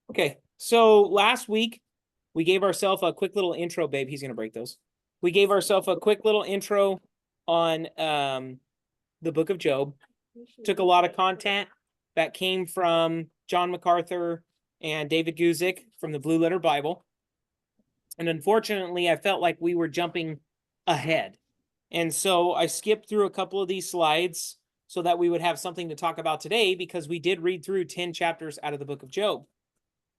Okay, so last week we gave ourselves a quick little intro, babe. He's gonna break those. We gave ourselves a quick little intro on the book of Job. Took a lot of content that came from John MacArthur and David Guzik from the Blue Letter Bible. And unfortunately, I felt like we were jumping ahead. And so I skipped through a couple of these slides so that we would have something to talk about today, because we did read through 10 chapters out of the book of Job.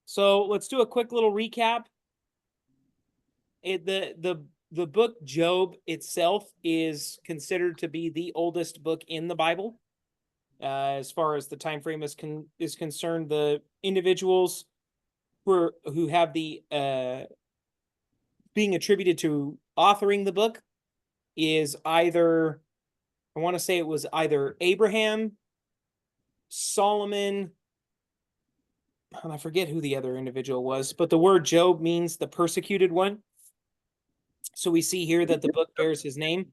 So let's do a quick little recap. The book Job itself is considered to be the oldest book in the Bible. As far as the time frame is concerned, the individuals who have the being attributed to authoring the book is either, I want to say it was either Abraham, Solomon, and I forget who the other individual was, but the word Job means the persecuted one. So we see here that the book bears his name.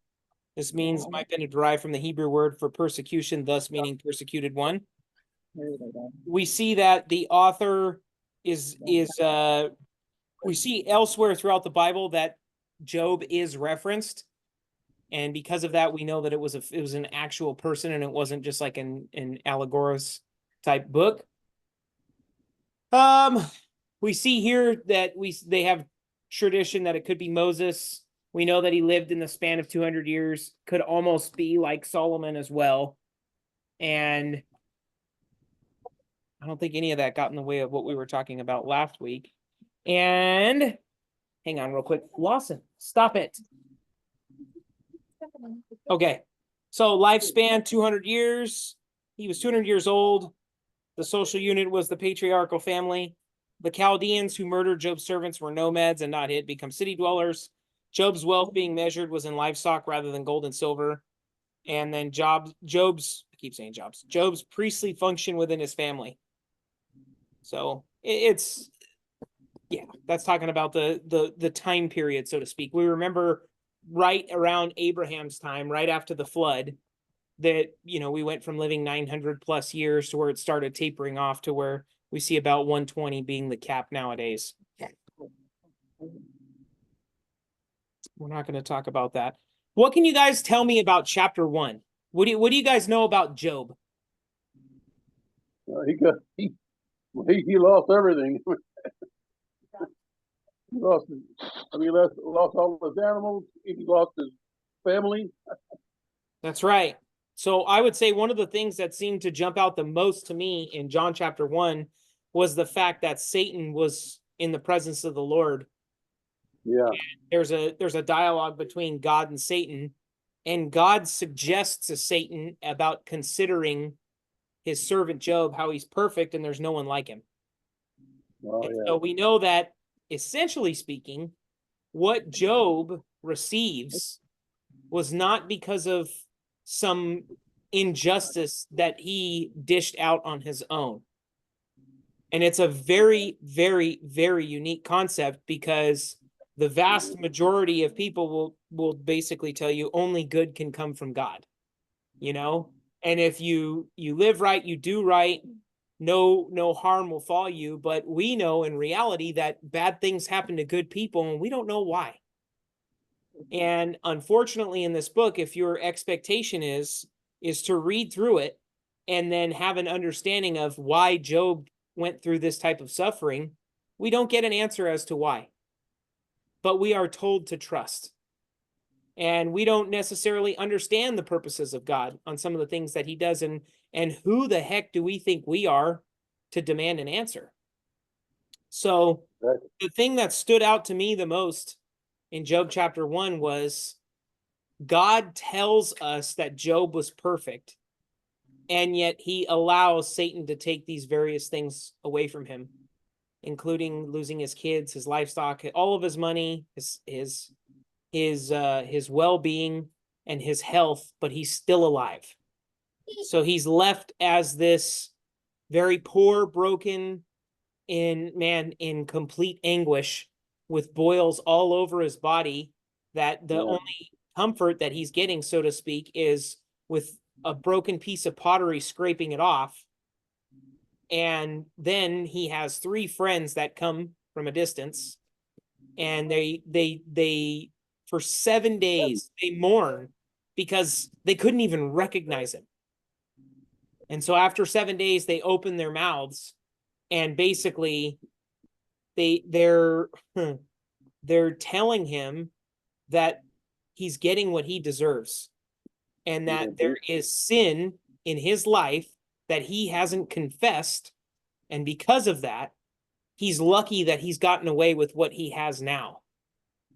This means might have been derived from the Hebrew word for persecution, thus meaning persecuted one. We see that the author is we see elsewhere throughout the Bible that Job is referenced, and because of that, we know that it was an actual person and it wasn't just like an allegoros type book. We see here that they have tradition that it could be Moses. We know that he lived in the span of 200 years, could almost be like Solomon as well. And I don't think any of that got in the way of what we were talking about last week. And hang on real quick. Lawson, stop it. Okay. So lifespan, 200 years. He was 200 years old. The social unit was the patriarchal family. The Chaldeans who murdered Job's servants were nomads and not hid, become city dwellers. Job's wealth being measured was in livestock rather than gold and silver. And then Job's priestly function within his family. So it's, yeah, that's talking about the time period, so to speak. We remember right around Abraham's time, right after the flood, that, we went from living 900 plus years to where it started tapering off to where we see about 120 being the cap nowadays. We're not going to talk about that. What can you guys tell me about chapter 1? What do you guys know about Job? He lost everything. He lost all his animals. He lost his family. That's right. So I would say one of the things that seemed to jump out the most to me in John chapter 1 was the fact that Satan was in the presence of the Lord. Yeah. And there's a dialogue between God and Satan, and God suggests to Satan about considering his servant Job, how he's perfect and there's no one like him. Oh, yeah. So we know that, essentially speaking, what Job receives was not because of some injustice that he dished out on his own. And it's a very, very, very unique concept, because the vast majority of people will basically tell you only good can come from God, and if you live right, you do right, no harm will fall you. But we know in reality that bad things happen to good people, and we don't know why. And unfortunately, in this book, if your expectation is to read through it and then have an understanding of why Job went through this type of suffering, we don't get an answer as to why. But we are told to trust. And we don't necessarily understand the purposes of God on some of the things that he does. And who the heck do we think we are to demand an answer? So the thing that stood out to me the most in Job chapter 1 was God tells us that Job was perfect, and yet he allows Satan to take these various things away from him, including losing his kids, his livestock, all of his money, his well-being and his health, but he's still alive. So he's left as this very poor, broken man in complete anguish, with boils all over his body, that the only comfort that he's getting, so to speak, is with a broken piece of pottery scraping it off. And then he has 3 friends that come from a distance, and they for 7 days they mourn because they couldn't even recognize him. And so after 7 days, they open their mouths, and basically they're telling him that he's getting what he deserves, and that there is sin in his life that he hasn't confessed. And because of that, he's lucky that he's gotten away with what he has now.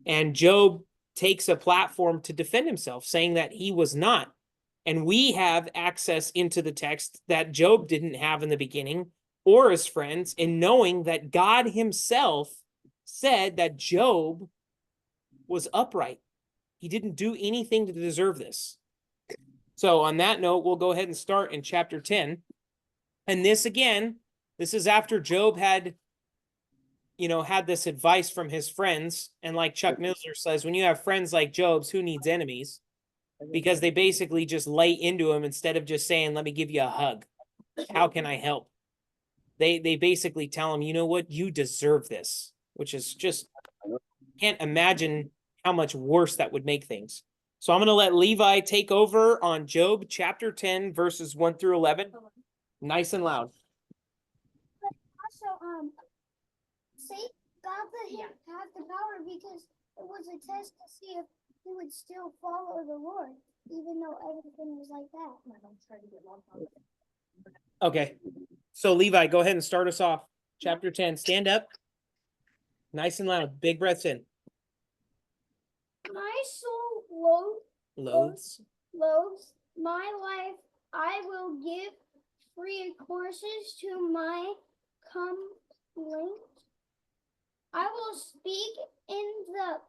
And Job takes a platform to defend himself, saying that he was not. And we have access into the text that Job didn't have in the beginning, or his friends, in knowing that God himself said that Job was upright. He didn't do anything to deserve this. So on that note, we'll go ahead and start in chapter 10. And this is after Job had this advice from his friends. And like Chuck Missler says, when you have friends like Job's, who needs enemies? Because they basically just lay into him instead of just saying, let me give you a hug. How can I help? They basically tell him, you know what? You deserve this, which is just, can't imagine how much worse that would make things. So I'm going to let Levi take over on Job chapter 10, verses 1 through 11. Nice and loud. Also, say God let him have the power because it was a test to see if he would still follow the Lord, even though everything was like that. Okay. So Levi, go ahead and start us off. Chapter 10. Stand up. Nice and loud. Big breaths in. My soul Loads. loathes my life. I will give free courses to my complaint. I will speak in the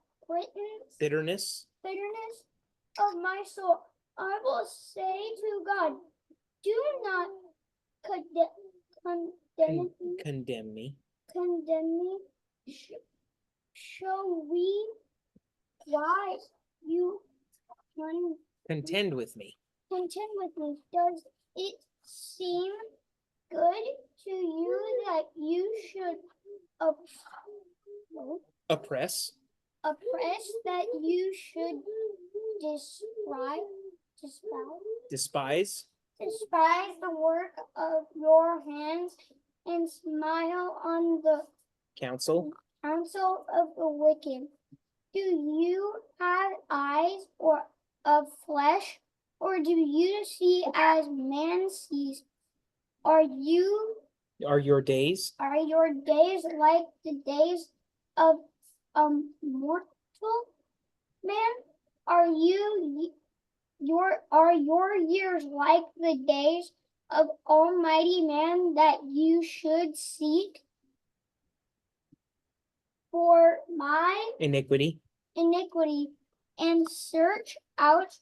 Bitterness. of my soul. I will say to God, do not Condemn me. Condemn me. Show we why you Contend with me. contend with me. Does it seem good to you that you should Oppress. that you should Despise. despise the work of your hands and smile on the Counsel. counsel of the wicked? Do you have eyes or of flesh, or do you see as man sees? Are your days like the days of mortal man? Are your years like the days of Almighty Man that you should seek for my iniquity and search out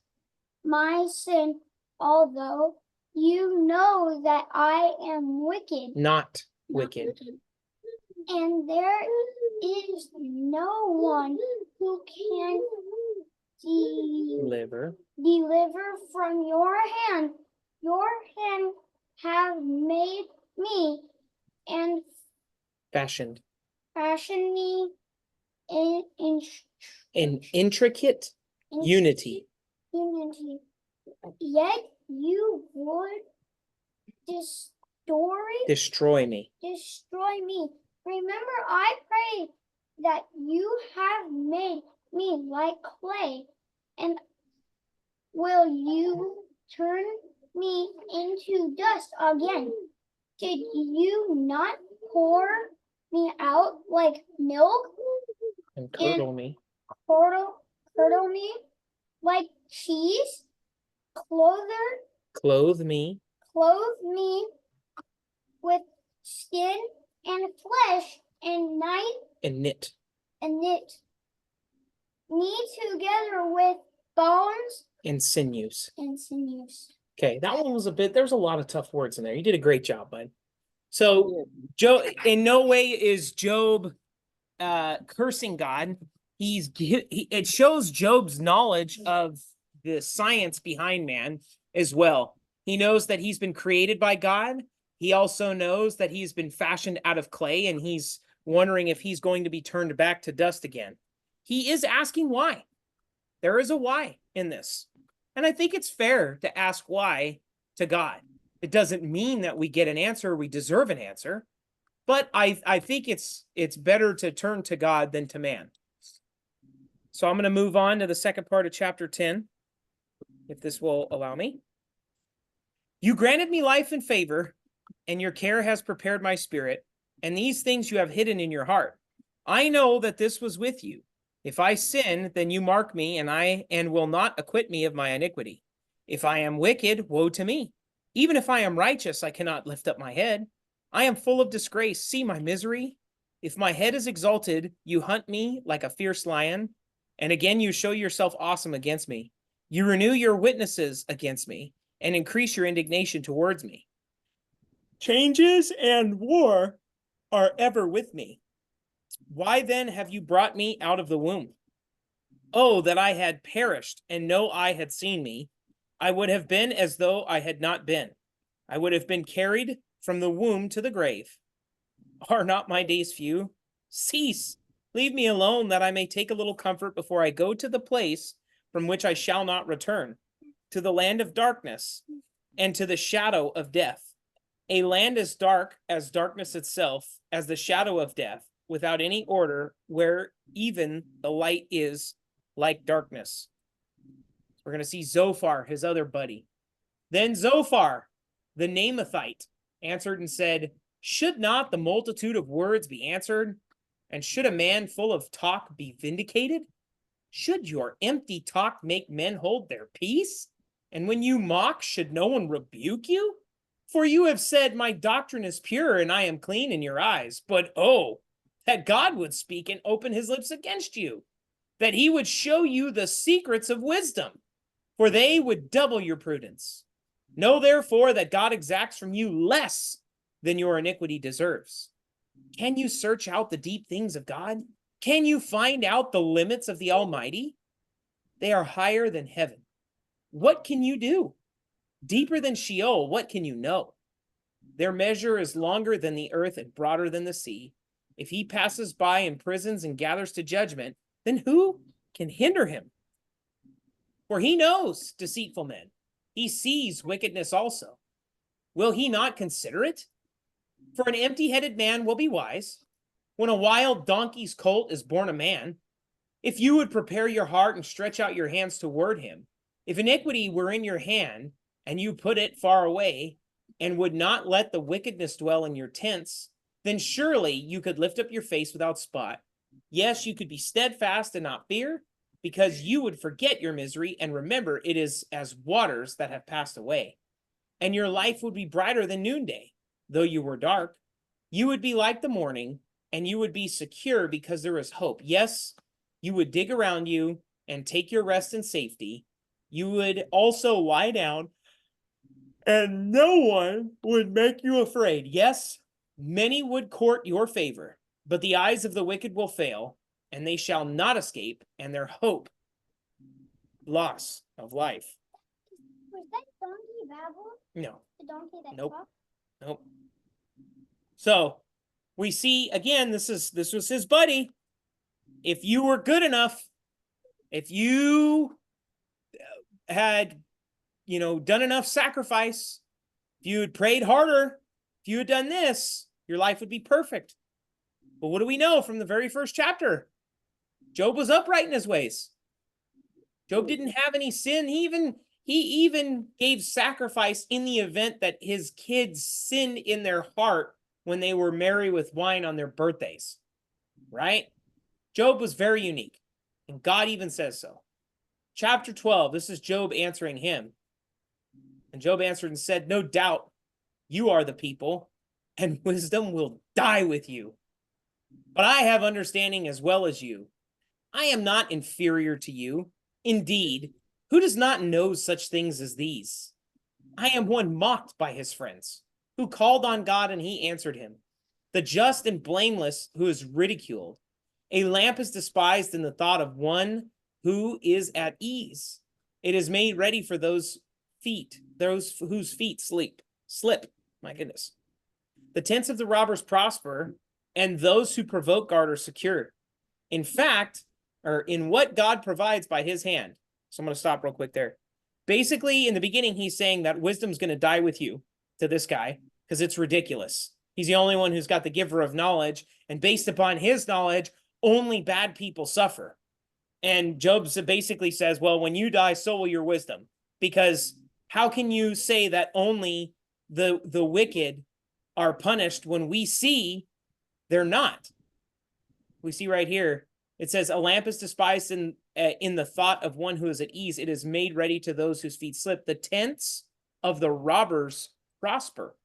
my sin, although you know that I am wicked? not wicked. And there is no one who can Deliver from your hand. Your hand have made me and fashioned me in intricate unity. Yet you would destroy me. Remember, I pray that you have made me like clay, and will you turn me into dust again? Did you not pour me out like milk And curdle me. Curdle me like cheese? Clothe me with skin and flesh and knit me together with bones and sinews. and sinews. Okay, that one was there's a lot of tough words in there. You did a great job, bud. So Job, in no way is Job cursing God. It shows Job's knowledge of the science behind man as well. He knows that he's been created by God. He also knows that he's been fashioned out of clay, and he's wondering if he's going to be turned back to dust again. He is asking why. There is a why in this. And I think it's fair to ask why to God. It doesn't mean that we get an answer, we deserve an answer. But I think it's better to turn to God than to man. So I'm going to move on to the second part of chapter 10, if this will allow me. You granted me life and favor, and your care has prepared my spirit, and these things you have hidden in your heart. I know that this was with you. If I sin, then you mark me, and will not acquit me of my iniquity. If I am wicked, woe to me. Even if I am righteous, I cannot lift up my head. I am full of disgrace. See my misery. If my head is exalted, you hunt me like a fierce lion, and again you show yourself awesome against me. You renew your witnesses against me, and increase your indignation towards me. Changes and war are ever with me. Why then have you brought me out of the womb? Oh, that I had perished, and no eye had seen me. I would have been as though I had not been. I would have been carried from the womb to the grave. Are not my days few? Cease, leave me alone, that I may take a little comfort before I go to the place from which I shall not return, to the land of darkness, and to the shadow of death. A land as dark as darkness itself, as the shadow of death, without any order, where even the light is like darkness. We're going to see Zophar, his other buddy. Then Zophar, the Naamathite, answered and said, should not the multitude of words be answered? And should a man full of talk be vindicated? Should your empty talk make men hold their peace? And when you mock, should no one rebuke you? For you have said, my doctrine is pure, and I am clean in your eyes. But oh, that God would speak and open his lips against you, that he would show you the secrets of wisdom, for they would double your prudence. Know therefore that God exacts from you less than your iniquity deserves. Can you search out the deep things of God? Can you find out the limits of the Almighty? They are higher than heaven. What can you do? Deeper than Sheol, what can you know? Their measure is longer than the earth and broader than the sea. If he passes by in prisons and gathers to judgment, then who can hinder him? For he knows deceitful men. He sees wickedness also. Will he not consider it? For an empty-headed man will be wise. When a wild donkey's colt is born a man, if you would prepare your heart and stretch out your hands toward him, if iniquity were in your hand, and you put it far away, and would not let the wickedness dwell in your tents, then surely you could lift up your face without spot. Yes, you could be steadfast and not fear, because you would forget your misery and remember it is as waters that have passed away. And your life would be brighter than noonday, though you were dark. You would be like the morning, and you would be secure because there is hope. Yes, you would dig around you and take your rest in safety. You would also lie down, and no one would make you afraid. Yes, many would court your favor, but the eyes of the wicked will fail, and they shall not escape, and their hope, loss of life. Was that donkey Babel? No. The donkey that Nope. talked? Nope. So we see again, this was his buddy. If you were good enough, if you had, done enough sacrifice, if you had prayed harder, if you had done this, your life would be perfect. But what do we know from the very first chapter? Job was upright in his ways. Job didn't have any sin. He even gave sacrifice in the event that his kids sinned in their heart when they were merry with wine on their birthdays, right? Job was very unique, and God even says so. Chapter 12, this is Job answering him. And Job answered and said, no doubt you are the people, and wisdom will die with you. But I have understanding as well as you. I am not inferior to you. Indeed, who does not know such things as these? I am one mocked by his friends, who called on God and he answered him. The just and blameless who is ridiculed. A lamp is despised in the thought of one who is at ease. It is made ready for those whose feet slip. My goodness. The tents of the robbers prosper, and those who provoke God are secure. In fact, or in what God provides by his hand. So I'm going to stop real quick there. Basically, in the beginning, he's saying that wisdom's going to die with you to this guy because it's ridiculous. He's the only one who's got the giver of knowledge, and based upon his knowledge, only bad people suffer. And Job basically says, well, when you die, so will your wisdom. Because how can you say that only the wicked are punished when we see they're not? We see right here, it says, a lamp is despised in the thought of one who is at ease. It is made ready to those whose feet slip. The tents of the robbers prosper,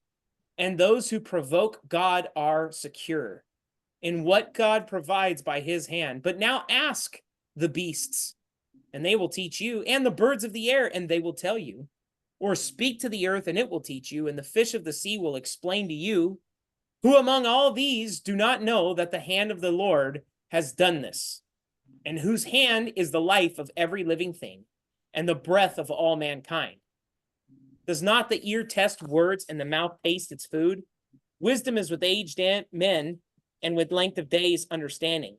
and those who provoke God are secure in what God provides by his hand. But now ask the beasts, and they will teach you, and the birds of the air, and they will tell you. Or speak to the earth, and it will teach you, and the fish of the sea will explain to you. Who among all these do not know that the hand of the Lord has done this, and whose hand is the life of every living thing, and the breath of all mankind? Does not the ear test words, and the mouth taste its food? Wisdom is with aged men, and with length of days understanding.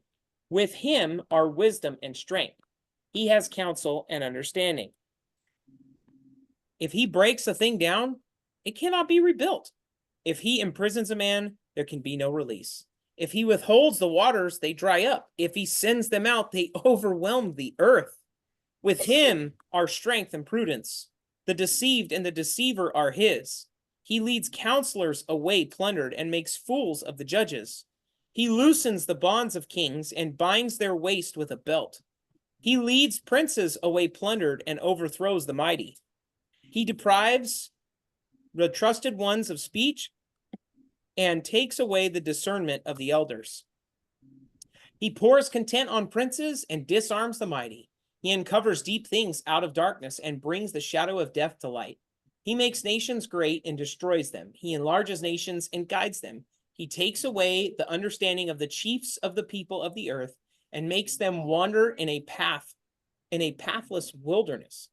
With him are wisdom and strength. He has counsel and understanding. If he breaks a thing down, it cannot be rebuilt. If he imprisons a man, there can be no release. If he withholds the waters, they dry up. If he sends them out, they overwhelm the earth. With him are strength and prudence. The deceived and the deceiver are his. He leads counselors away plundered and makes fools of the judges. He loosens the bonds of kings and binds their waist with a belt. He leads princes away plundered and overthrows the mighty. He deprives the trusted ones of speech and takes away the discernment of the elders. He pours content on princes and disarms the mighty. He uncovers deep things out of darkness and brings the shadow of death to light. He makes nations great and destroys them. He enlarges nations and guides them. He takes away the understanding of the chiefs of the people of the earth and makes them wander in a pathless wilderness.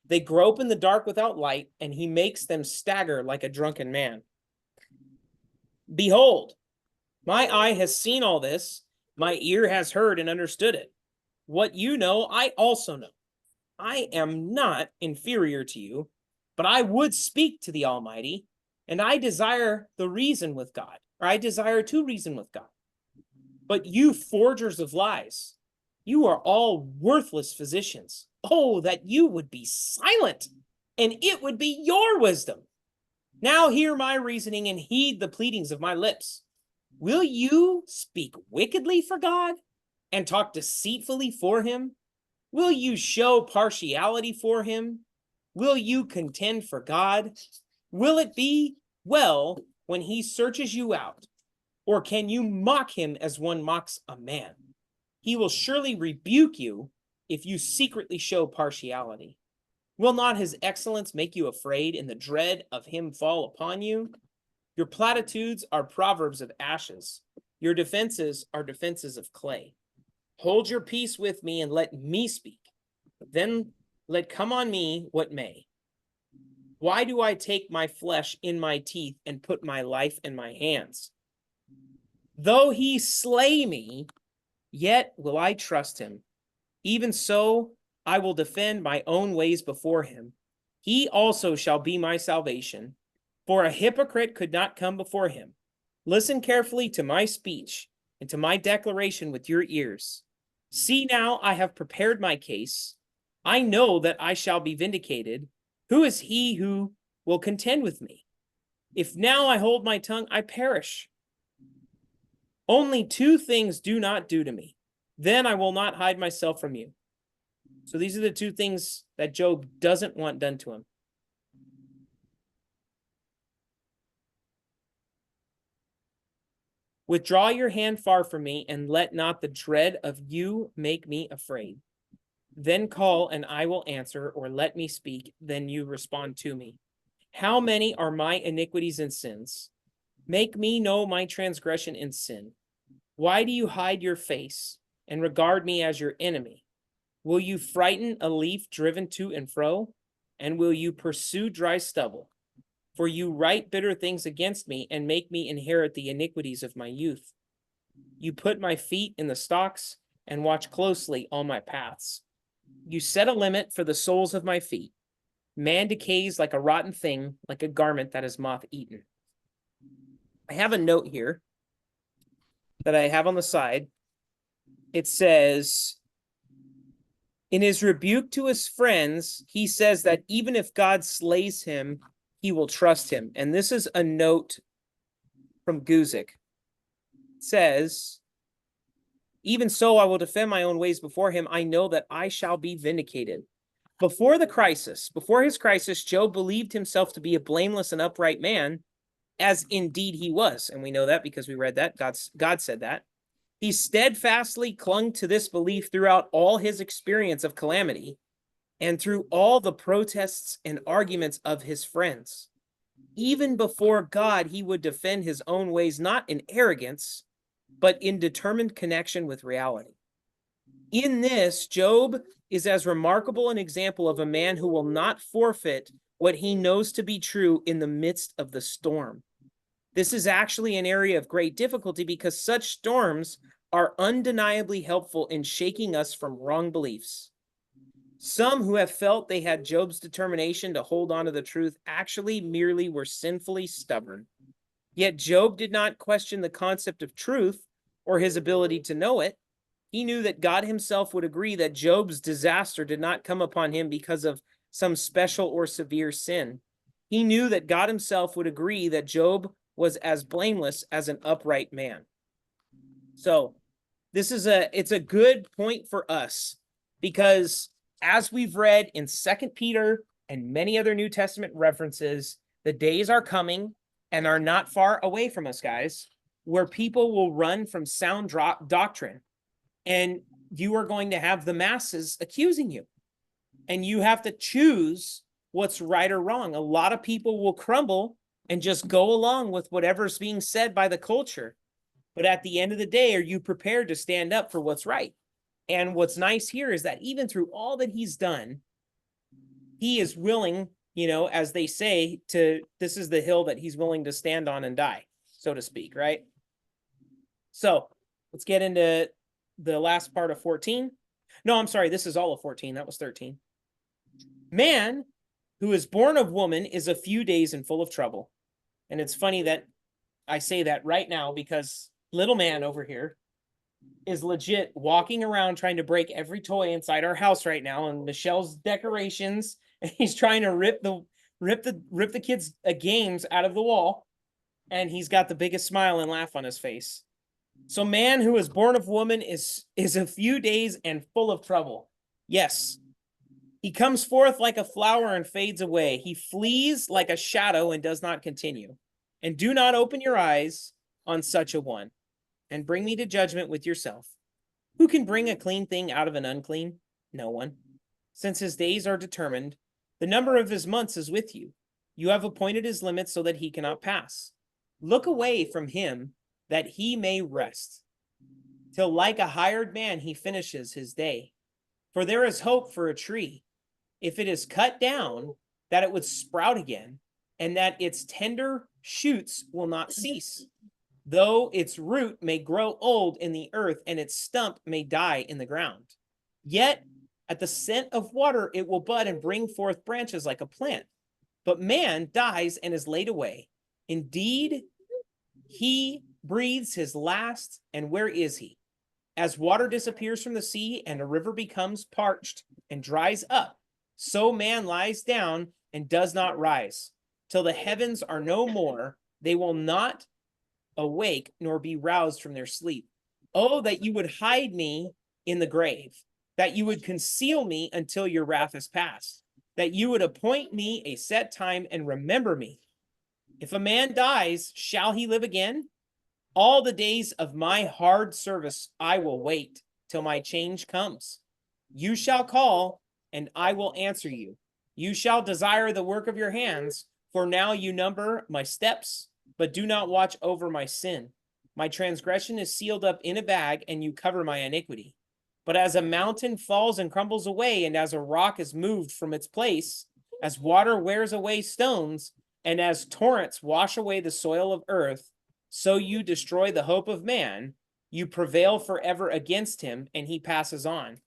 They grope in the dark without light, and he makes them stagger like a drunken man. Behold, my eye has seen all this. My ear has heard and understood it. What you know, I also know. I am not inferior to you, but I would speak to the Almighty, and I desire to reason with God. But you forgers of lies, you are all worthless physicians. Oh, that you would be silent, and it would be your wisdom. Now hear my reasoning and heed the pleadings of my lips. Will you speak wickedly for God and talk deceitfully for him? Will you show partiality for him? Will you contend for God? Will it be well when he searches you out? Or can you mock him as one mocks a man? He will surely rebuke you if you secretly show partiality. Will not his excellence make you afraid and the dread of him fall upon you? Your platitudes are proverbs of ashes. Your defenses are defenses of clay. Hold your peace with me and let me speak. Then let come on me what may. Why do I take my flesh in my teeth and put my life in my hands? Though he slay me, yet will I trust him. Even so, I will defend my own ways before him. He also shall be my salvation, for a hypocrite could not come before him. Listen carefully to my speech and to my declaration with your ears. See now, I have prepared my case. I know that I shall be vindicated. Who is he who will contend with me? If now I hold my tongue, I perish. Only two things do not do to me. Then I will not hide myself from you. So these are the two things that Job doesn't want done to him. Withdraw your hand far from me, and let not the dread of you make me afraid. Then call, and I will answer, or let me speak, then you respond to me. How many are my iniquities and sins? Make me know my transgression and sin. Why do you hide your face and regard me as your enemy? Will you frighten a leaf driven to and fro? And will you pursue dry stubble? For you write bitter things against me and make me inherit the iniquities of my youth. You put my feet in the stocks and watch closely all my paths. You set a limit for the soles of my feet. Man decays like a rotten thing, like a garment that is moth-eaten. I have a note here that I have on the side. It says, in his rebuke to his friends, he says that even if God slays him, he will trust him. And this is a note from Guzik. It says, even so, I will defend my own ways before him. I know that I shall be vindicated. Before his crisis, Job believed himself to be a blameless and upright man, as indeed he was. And we know that because we read that. God said that. He steadfastly clung to this belief throughout all his experience of calamity and through all the protests and arguments of his friends. Even before God, he would defend his own ways, not in arrogance, but in determined connection with reality. In this, Job is as remarkable an example of a man who will not forfeit what he knows to be true in the midst of the storm. This is actually an area of great difficulty because such storms are undeniably helpful in shaking us from wrong beliefs. Some who have felt they had Job's determination to hold on to the truth actually merely were sinfully stubborn. Yet Job did not question the concept of truth or his ability to know it. He knew that God himself would agree that Job's disaster did not come upon him because of some special or severe sin. He knew that God himself would agree that Job was as blameless as an upright man. So it's a good point for us because as we've read in 2 Peter and many other New Testament references, the days are coming and are not far away from us, guys, where people will run from sound doctrine. And you are going to have the masses accusing you. And you have to choose what's right or wrong. A lot of people will crumble and just go along with whatever's being said by the culture. But at the end of the day, are you prepared to stand up for what's right? And what's nice here is that even through all that he's done, he is willing, as they say, this is the hill that he's willing to stand on and die, so to speak, right? So let's get into the last part of 14. No, I'm sorry. This is all of 14. That was 13. Man who is born of woman is a few days and full of trouble. And it's funny that I say that right now because little man over here is legit walking around trying to break every toy inside our house right now. And Michelle's decorations, and he's trying to rip the kids' games out of the wall. And he's got the biggest smile and laugh on his face. So man who is born of woman is a few days and full of trouble. Yes, he comes forth like a flower and fades away. He flees like a shadow and does not continue. And do not open your eyes on such a one, and bring me to judgment with yourself. Who can bring a clean thing out of an unclean? No one. Since his days are determined, the number of his months is with you. You have appointed his limits so that he cannot pass. Look away from him that he may rest, till like a hired man he finishes his day. For there is hope for a tree, if it is cut down, that it would sprout again, and that its tender shoots will not cease. Though its root may grow old in the earth, and its stump may die in the ground. Yet at the scent of water it will bud and bring forth branches like a plant. But man dies and is laid away. Indeed, he breathes his last, and where is he? As water disappears from the sea and a river becomes parched and dries up, so man lies down and does not rise. Till the heavens are no more, they will not awake nor be roused from their sleep. Oh, that you would hide me in the grave, that you would conceal me until your wrath is past, that you would appoint me a set time and remember me. If a man dies, shall he live again? All the days of my hard service I will wait till my change comes. You shall call, and I will answer you. You shall desire the work of your hands, for now you number my steps, but do not watch over my sin. My transgression is sealed up in a bag, and you cover my iniquity. But as a mountain falls and crumbles away, and as a rock is moved from its place, as water wears away stones, And as torrents wash away the soil of earth, so you destroy the hope of man. You prevail forever against him, and he passes on.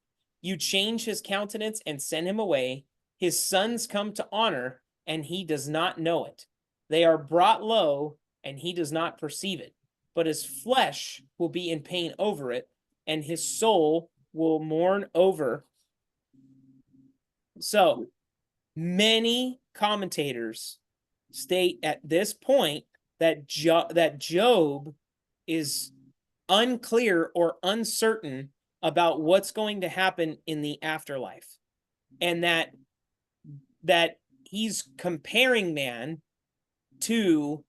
You change his countenance and send him away. His sons come to honor, and he does not know it. They are brought low, and he does not perceive it. But his flesh will be in pain over it, and his soul will mourn over. So, many commentators state at this point that Job is unclear or uncertain about what's going to happen in the afterlife, and that he's comparing man to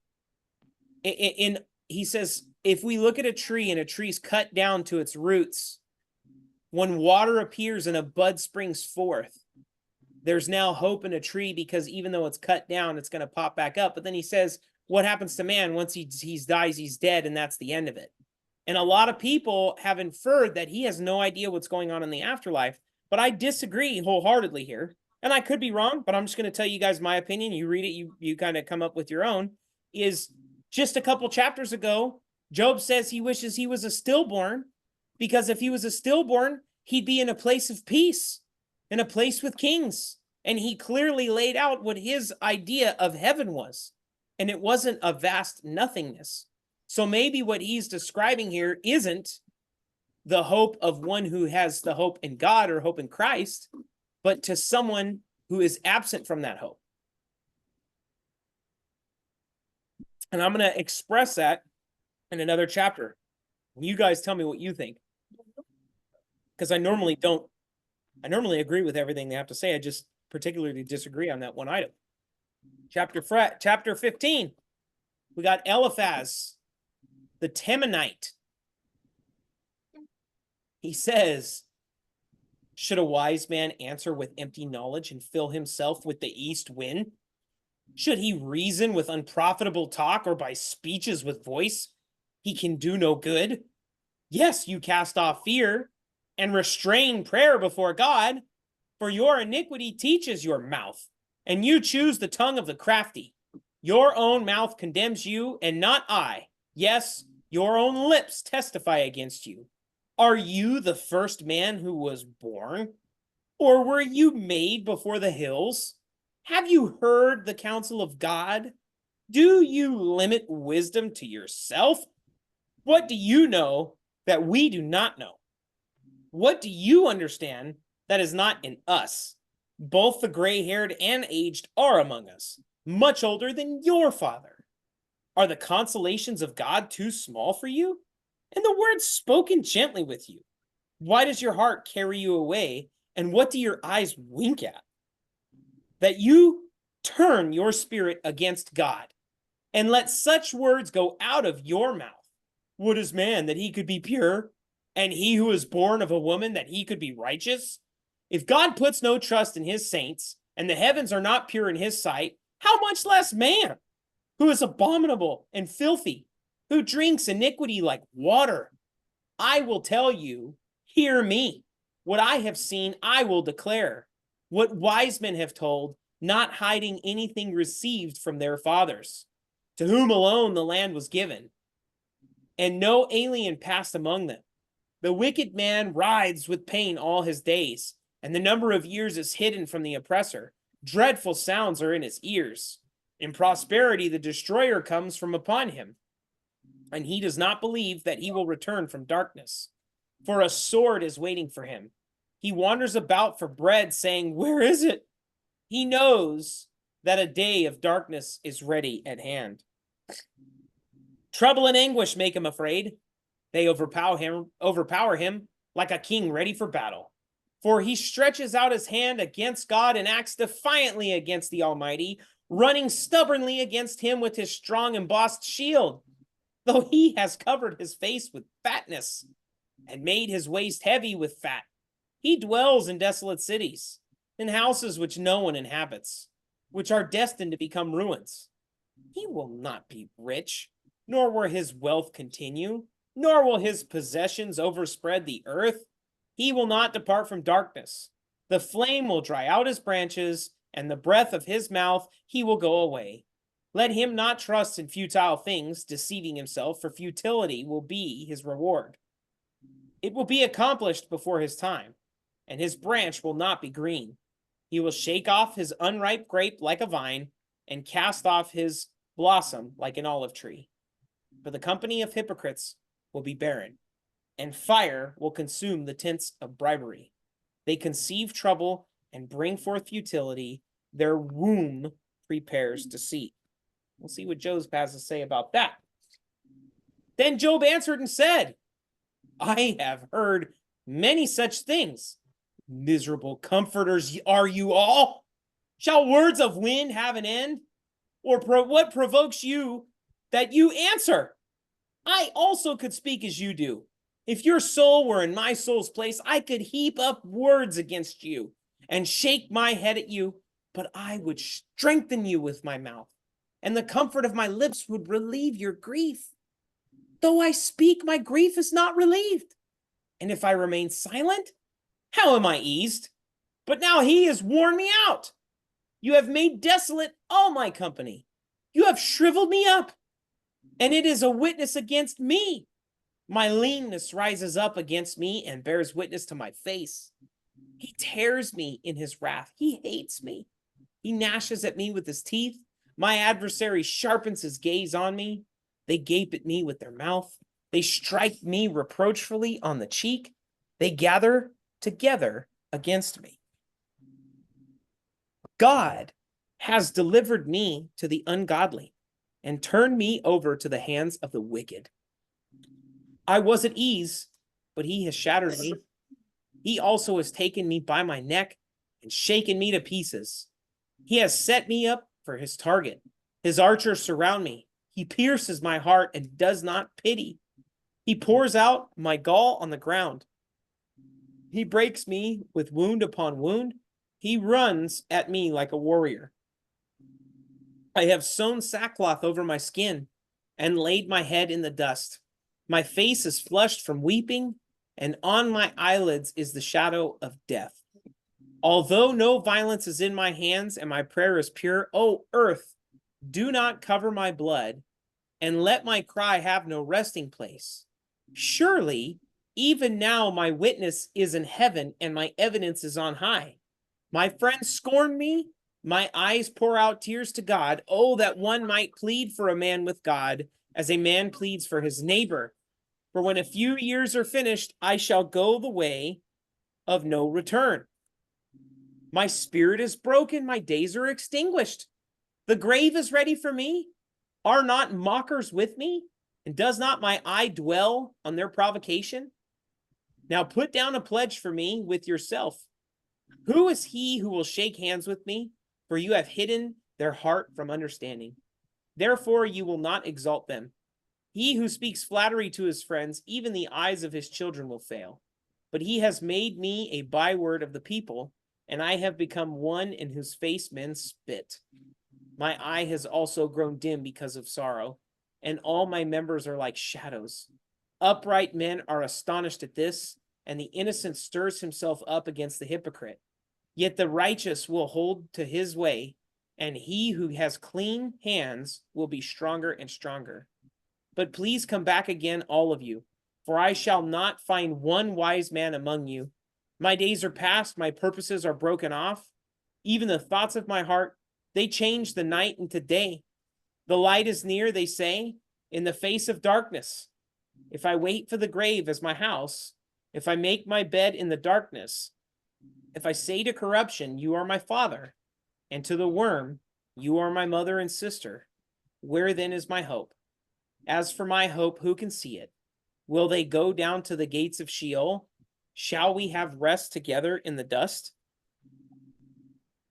he says, if we look at a tree and a tree's cut down to its roots, when water appears and a bud springs forth, there's now hope in a tree, because even though it's cut down, it's going to pop back up. But then he says, what happens to man once he dies? He's dead, and that's the end of it. And a lot of people have inferred that he has no idea what's going on in the afterlife. But I disagree wholeheartedly here. And I could be wrong, but I'm just going to tell you guys my opinion. You read it, you kind of come up with your own. Is just a couple chapters ago, Job says he wishes he was a stillborn, because if he was a stillborn, he'd be in a place of peace, in a place with kings. And he clearly laid out what his idea of heaven was. And it wasn't a vast nothingness. So maybe what he's describing here isn't the hope of one who has the hope in God or hope in Christ, but to someone who is absent from that hope. And I'm going to express that in another chapter. You guys tell me what you think. Because I normally agree with everything they have to say. I just particularly disagree on that one item. Chapter 15. We got Eliphaz, the Temanite. He says, should a wise man answer with empty knowledge and fill himself with the east wind? Should he reason with unprofitable talk, or by speeches with voice? He can do no good. Yes, you cast off fear and restrain prayer before God, for your iniquity teaches your mouth, and you choose the tongue of the crafty. Your own mouth condemns you, and not I. Yes, your own lips testify against you. Are you the first man who was born? Or were you made before the hills? Have you heard the counsel of God? Do you limit wisdom to yourself? What do you know that we do not know? What do you understand that is not in us? Both the gray-haired and aged are among us, much older than your father. Are the consolations of God too small for you? And the words spoken gently with you? Why does your heart carry you away, and what do your eyes wink at? That you turn your spirit against God, and let such words go out of your mouth. What is man that he could be pure, and he who is born of a woman that he could be righteous? If God puts no trust in his saints, and the heavens are not pure in his sight, how much less man, who is abominable and filthy, who drinks iniquity like water? I will tell you, hear me. What I have seen, I will declare. What wise men have told, not hiding anything received from their fathers, to whom alone the land was given, and no alien passed among them. The wicked man rides with pain all his days, and the number of years is hidden from the oppressor. Dreadful sounds are in his ears. In prosperity, the destroyer comes from upon him, and he does not believe that he will return from darkness. For a sword is waiting for him. He wanders about for bread, saying, where is it? He knows that a day of darkness is ready at hand. Trouble and anguish make him afraid. They overpower him like a king ready for battle. For he stretches out his hand against God and acts defiantly against the Almighty, running stubbornly against him with his strong embossed shield. Though he has covered his face with fatness and made his waist heavy with fat, he dwells in desolate cities, in houses which no one inhabits, which are destined to become ruins. He will not be rich, nor will his wealth continue, nor will his possessions overspread the earth. He will not depart from darkness. The flame will dry out his branches, and the breath of his mouth he will go away. Let him not trust in futile things, deceiving himself, for futility will be his reward. It will be accomplished before his time, and his branch will not be green. He will shake off his unripe grape like a vine, and cast off his blossom like an olive tree. For the company of hypocrites will be barren, and fire will consume the tents of bribery. They conceive trouble and bring forth futility. Their womb prepares deceit. We'll see what Job has to say about that. Then Job answered and said, I have heard many such things. Miserable comforters are you all. Shall words of wind have an end? Or what provokes you that you answer? I also could speak as you do. If your soul were in my soul's place, I could heap up words against you and shake my head at you, but I would strengthen you with my mouth, and the comfort of my lips would relieve your grief. Though I speak, my grief is not relieved. And if I remain silent, how am I eased? But now he has worn me out. You have made desolate all my company. You have shriveled me up, and it is a witness against me. My leanness rises up against me and bears witness to my face. He tears me in his wrath. He hates me. He gnashes at me with his teeth. My adversary sharpens his gaze on me. They gape at me with their mouth. They strike me reproachfully on the cheek. They gather together against me. God has delivered me to the ungodly and turned me over to the hands of the wicked. I was at ease, but he has shattered me. He also has taken me by my neck and shaken me to pieces. He has set me up for his target. His archers surround me. He pierces my heart and does not pity. He pours out my gall on the ground. He breaks me with wound upon wound. He runs at me like a warrior. I have sewn sackcloth over my skin and laid my head in the dust. My face is flushed from weeping, and on my eyelids is the shadow of death. Although no violence is in my hands and my prayer is pure, O earth, do not cover my blood, and let my cry have no resting place. Surely, even now my witness is in heaven, and my evidence is on high. My friends scorn me. My eyes pour out tears to God. Oh, that one might plead for a man with God, as a man pleads for his neighbor. For when a few years are finished, I shall go the way of no return. My spirit is broken. My days are extinguished. The grave is ready for me. Are not mockers with me? And does not my eye dwell on their provocation? Now put down a pledge for me with yourself. Who is he who will shake hands with me? For you have hidden their heart from understanding. Therefore you will not exalt them. He who speaks flattery to his friends, even the eyes of his children will fail. But he has made me a byword of the people, and I have become one in whose face men spit. My eye has also grown dim because of sorrow, and all my members are like shadows. Upright men are astonished at this, and the innocent stirs himself up against the hypocrite. Yet the righteous will hold to his way, and he who has clean hands will be stronger and stronger. But please come back again, all of you, for I shall not find one wise man among you. My days are past, my purposes are broken off. Even the thoughts of my heart, they change the night into day. The light is near, they say, in the face of darkness. If I wait for the grave as my house, if I make my bed in the darkness, if I say to corruption, you are my father, and to the worm, you are my mother and sister, where then is my hope? As for my hope, who can see it? Will they go down to the gates of Sheol? Shall we have rest together in the dust?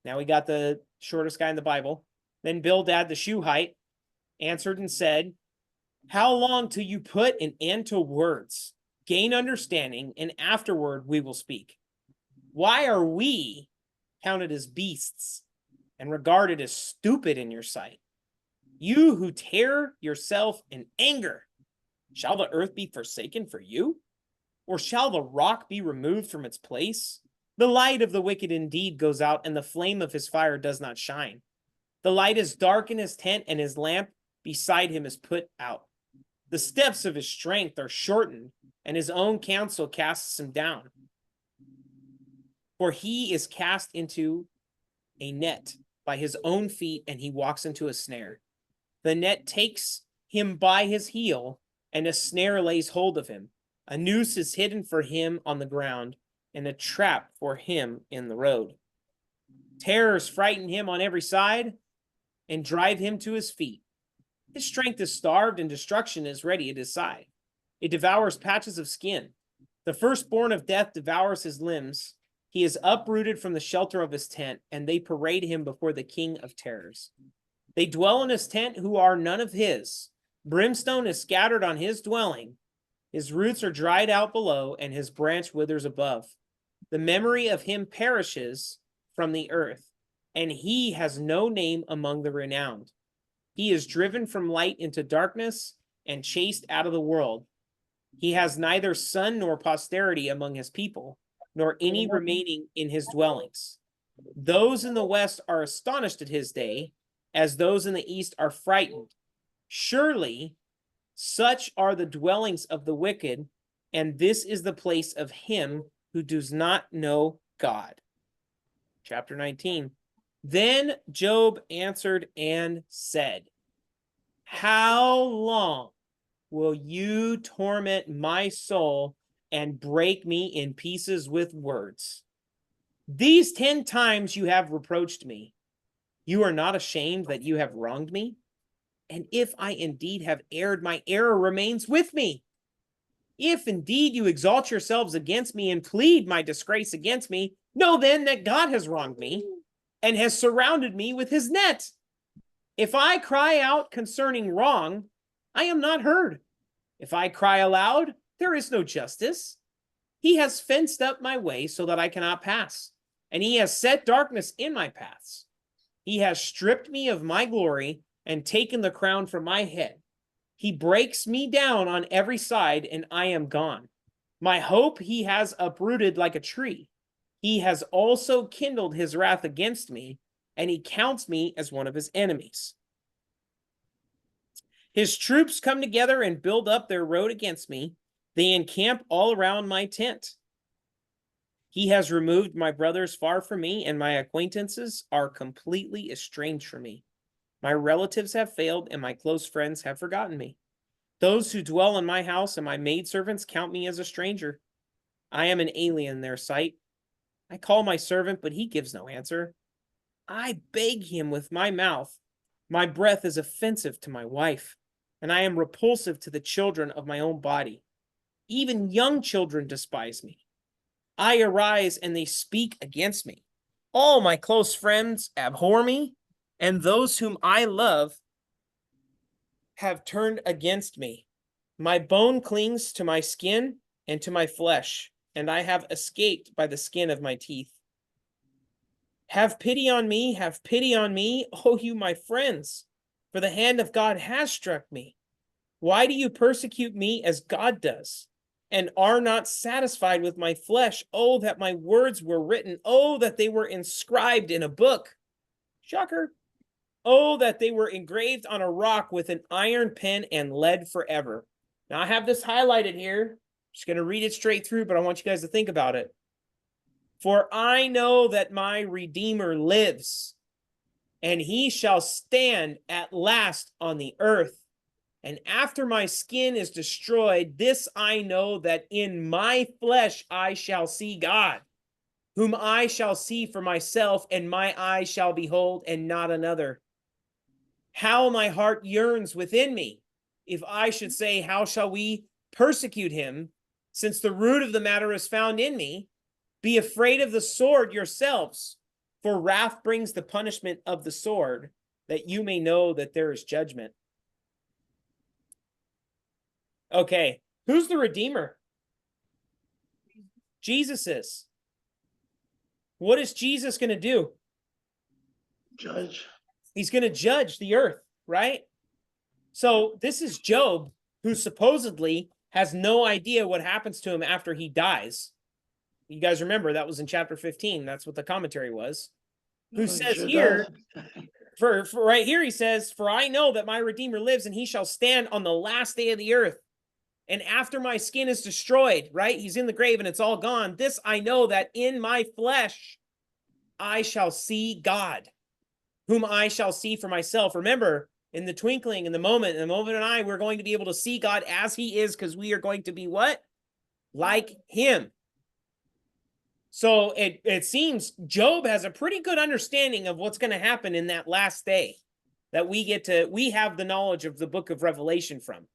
Now we got the shortest guy in the Bible. Then Bildad the Shuhite answered and said, how long till you put an end to words? Gain understanding, and afterward we will speak. Why are we counted as beasts and regarded as stupid in your sight? You who tear yourself in anger, shall the earth be forsaken for you? Or shall the rock be removed from its place? The light of the wicked indeed goes out, and the flame of his fire does not shine. The light is dark in his tent, and his lamp beside him is put out. The steps of his strength are shortened, and his own counsel casts him down. For he is cast into a net by his own feet, and he walks into a snare. The net takes him by his heel, and a snare lays hold of him. A noose is hidden for him on the ground, and a trap for him in the road. Terrors frighten him on every side and drive him to his feet. His strength is starved, and destruction is ready at his side. It devours patches of skin. The firstborn of death devours his limbs. He is uprooted from the shelter of his tent, and they parade him before the king of terrors. They dwell in his tent who are none of his. Brimstone is scattered on his dwelling. His roots are dried out below, and his branch withers above. The memory of him perishes from the earth, and he has no name among the renowned. He is driven from light into darkness and chased out of the world. He has neither son nor posterity among his people, nor any remaining in his dwellings. Those in the west are astonished at his day, as those in the east are frightened. Surely such are the dwellings of the wicked, and this is the place of him who does not know God. Chapter 19. Then Job answered and said, how long will you torment my soul and break me in pieces with words? These 10 times you have reproached me. You are not ashamed that you have wronged me? And if I indeed have erred, my error remains with me. If indeed you exalt yourselves against me and plead my disgrace against me, know then that God has wronged me and has surrounded me with his net. If I cry out concerning wrong, I am not heard. If I cry aloud, there is no justice. He has fenced up my way so that I cannot pass, and he has set darkness in my paths. He has stripped me of my glory and taken the crown from my head. He breaks me down on every side, and I am gone. My hope he has uprooted like a tree. He has also kindled his wrath against me, and he counts me as one of his enemies. His troops come together and build up their road against me. They encamp all around my tent. He has removed my brothers far from me, and my acquaintances are completely estranged from me. My relatives have failed, and my close friends have forgotten me. Those who dwell in my house and my maidservants count me as a stranger. I am an alien in their sight. I call my servant, but he gives no answer. I beg him with my mouth. My breath is offensive to my wife, and I am repulsive to the children of my own body. Even young children despise me. I arise, and they speak against me. All my close friends abhor me, and those whom I love have turned against me. My bone clings to my skin and to my flesh, and I have escaped by the skin of my teeth. Have pity on me, O you my friends, for the hand of God has struck me. Why do you persecute me as God does, and are not satisfied with my flesh? Oh, that my words were written. Oh, that they were inscribed in a book. Shocker. Oh, that they were engraved on a rock with an iron pen and lead forever. Now I have this highlighted here. I'm just going to read it straight through, but I want you guys to think about it. For I know that my Redeemer lives, and he shall stand at last on the earth. And after my skin is destroyed, this I know, that in my flesh I shall see God, whom I shall see for myself, and my eyes shall behold, and not another. How my heart yearns within me, if I should say, how shall we persecute him, since the root of the matter is found in me? Be afraid of the sword yourselves, for wrath brings the punishment of the sword, that you may know that there is judgment. Okay, who's the Redeemer? Jesus is. What is Jesus going to do? Judge. He's going to judge the earth, right? So this is Job, who supposedly has no idea what happens to him after he dies. You guys remember that was in chapter 15. That's what the commentary was. Who says here, for right here, he says, "For I know that my Redeemer lives, and he shall stand on the last day of the earth. And after my skin is destroyed," right? He's in the grave and it's all gone. "This I know, that in my flesh I shall see God, whom I shall see for myself." Remember, in the twinkling, in the moment and I, we're going to be able to see God as he is, because we are going to be what? Like him. So it seems Job has a pretty good understanding of what's going to happen in that last day that we have the knowledge of the book of Revelation from.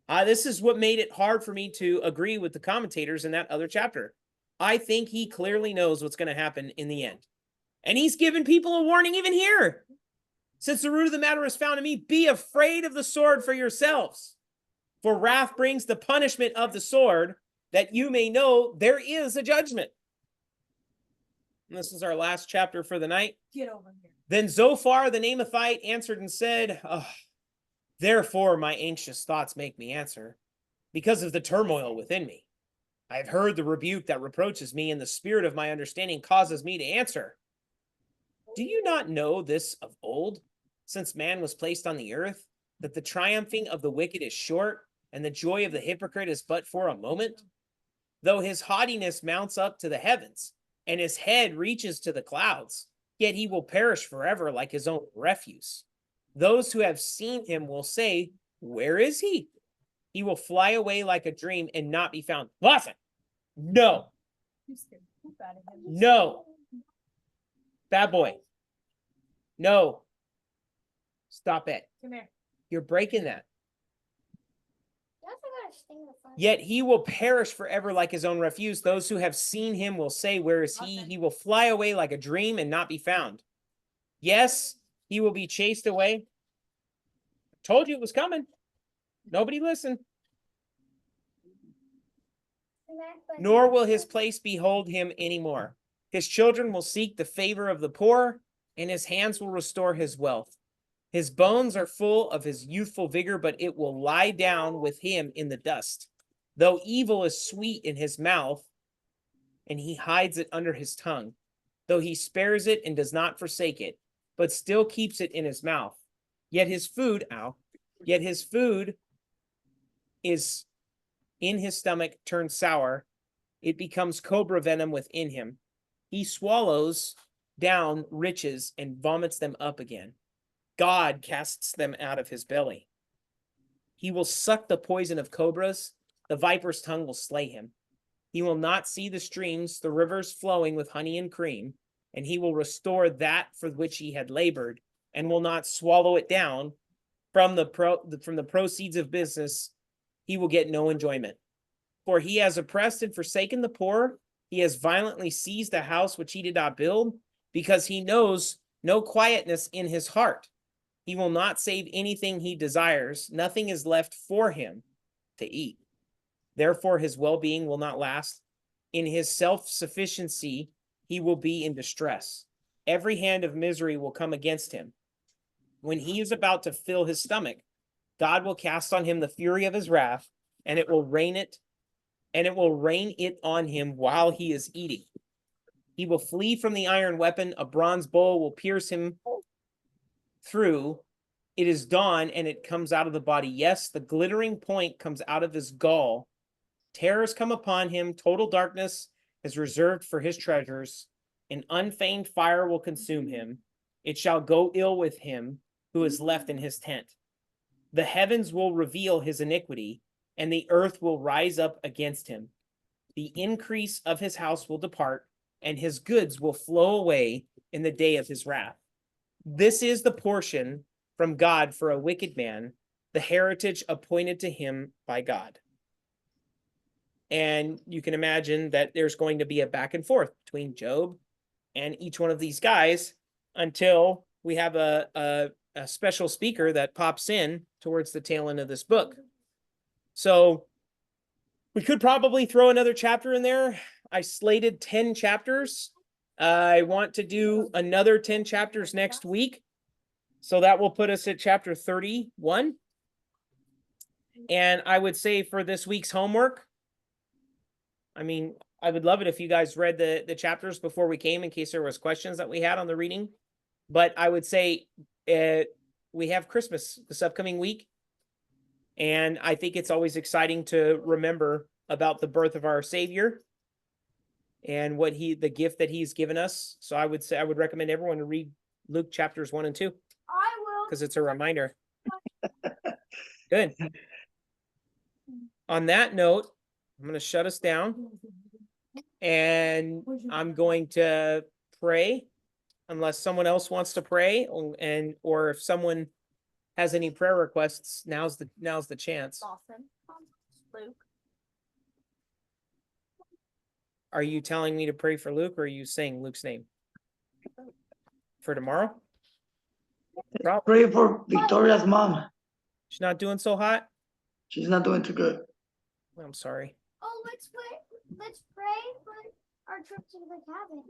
This is what made it hard for me to agree with the commentators in that other chapter. I think he clearly knows what's going to happen in the end. And he's given people a warning even here. "Since the root of the matter is found in me, be afraid of the sword for yourselves. For wrath brings the punishment of the sword, that you may know there is a judgment." And this is our last chapter for the night. Get over here. "Then Zophar the Naamathite answered and said, therefore my anxious thoughts make me answer, because of the turmoil within me. I have heard the rebuke that reproaches me, and the spirit of my understanding causes me to answer. Do you not know this of old, since man was placed on the earth, that the triumphing of the wicked is short, and the joy of the hypocrite is but for a moment? Though his haughtiness mounts up to the heavens, and his head reaches to the clouds, yet he will perish forever like his own refuse. Those who have seen him will say, where is he? He will fly away like a dream and not be found." Listen, no, You scared the poop out of him. no, bad boy, no, stop it. Come here. You're breaking that. You also gotta sting the fly. "Yet he will perish forever like his own refuse. Those who have seen him will say, where is he? He will fly away like a dream and not be found. Yes, he will be chased away." Told you it was coming. Nobody listened. "Nor will his place behold him anymore. His children will seek the favor of the poor, and his hands will restore his wealth. His bones are full of his youthful vigor, but it will lie down with him in the dust. Though evil is sweet in his mouth, and he hides it under his tongue, though he spares it and does not forsake it, but still keeps it in his mouth. Yet his food is in his stomach turned sour. It becomes cobra venom within him. He swallows down riches and vomits them up again. God casts them out of his belly. He will suck the poison of cobras. The viper's tongue will slay him. He will not see the streams, the rivers flowing with honey and cream, and he will restore that for which he had labored, and will not swallow it down. From the proceeds of business, he will get no enjoyment. For he has oppressed and forsaken the poor. He has violently seized a house which he did not build, because he knows no quietness in his heart. He will not save anything he desires. Nothing is left for him to eat. Therefore, his well-being will not last. In his self-sufficiency, he will be in distress. Every hand of misery will come against him. When he is about to fill his stomach, God will cast on him the fury of his wrath, and it will rain it on him while he is eating. He will flee from the iron weapon. A bronze bowl will pierce him through. It is dawn, and it comes out of the body. Yes, the glittering point comes out of his gall. Terrors come upon him. Total darkness is reserved for his treasures. An unfeigned fire will consume him. It shall go ill with him who is left in his tent. The heavens will reveal his iniquity, and the earth will rise up against him. The increase of his house will depart, and his goods will flow away in the day of his wrath. This is the portion from God for a wicked man, the heritage appointed to him by God." And you can imagine that there's going to be a back and forth between Job and each one of these guys until we have a special speaker that pops in towards the tail end of this book. So we could probably throw another chapter in there. I slated 10 chapters. I want to do another 10 chapters next week. So that will put us at chapter 31. And I would say for this week's homework, I mean, I would love it if you guys read the chapters before we came in case there was questions that we had on the reading. But I would say we have Christmas this upcoming week. And I think it's always exciting to remember about the birth of our Savior and the gift that he's given us. So I would recommend everyone to read Luke chapters 1 and 2 I will. because it's a reminder. Good. On that note, I'm going to shut us down and I'm going to pray unless someone else wants to pray or if someone has any prayer requests, now's the chance. Lawson, Luke. Are you telling me to pray for Luke or are you saying Luke's name? For tomorrow? Pray for Victoria's mom. She's not doing so hot? She's not doing too good. I'm sorry. Oh, let's pray for our trip to the cabin.